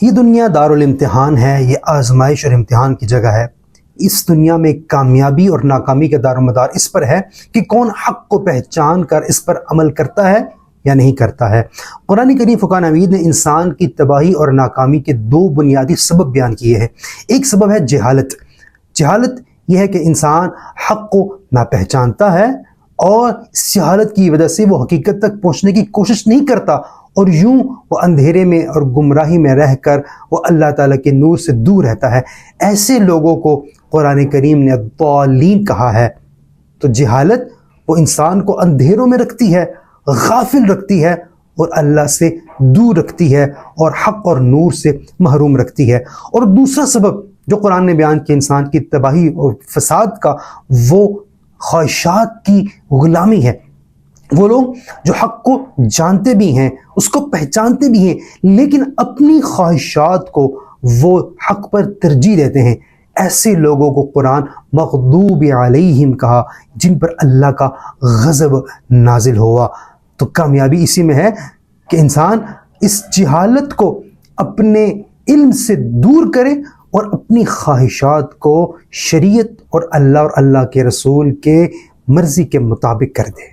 یہ دنیا دارالامتحان ہے، یہ آزمائش اور امتحان کی جگہ ہے۔ اس دنیا میں کامیابی اور ناکامی کا دار و مدار اس پر ہے کہ کون حق کو پہچان کر اس پر عمل کرتا ہے یا نہیں کرتا ہے۔ قرآن کریم فرقان حمید نے انسان کی تباہی اور ناکامی کے دو بنیادی سبب بیان کیے ہیں۔ ایک سبب ہے جہالت۔ جہالت یہ ہے کہ انسان حق کو نہ پہچانتا ہے اور اس جہالت کی وجہ سے وہ حقیقت تک پہنچنے کی کوشش نہیں کرتا، اور یوں وہ اندھیرے میں اور گمراہی میں رہ کر وہ اللہ تعالیٰ کے نور سے دور رہتا ہے۔ ایسے لوگوں کو قرآن کریم نے الضالین کہا ہے۔ تو جہالت وہ انسان کو اندھیروں میں رکھتی ہے، غافل رکھتی ہے اور اللہ سے دور رکھتی ہے اور حق اور نور سے محروم رکھتی ہے۔ اور دوسرا سبب جو قرآن نے بیان کیا انسان کی تباہی اور فساد کا، وہ خواہشات کی غلامی ہے۔ وہ لوگ جو حق کو جانتے بھی ہیں، اس کو پہچانتے بھی ہیں، لیکن اپنی خواہشات کو وہ حق پر ترجیح دیتے ہیں۔ ایسے لوگوں کو قرآن مغضوب علیہم کہا، جن پر اللہ کا غضب نازل ہوا۔ تو کامیابی اسی میں ہے کہ انسان اس جہالت کو اپنے علم سے دور کرے اور اپنی خواہشات کو شریعت اور اللہ کے رسول کے مرضی کے مطابق کر دے۔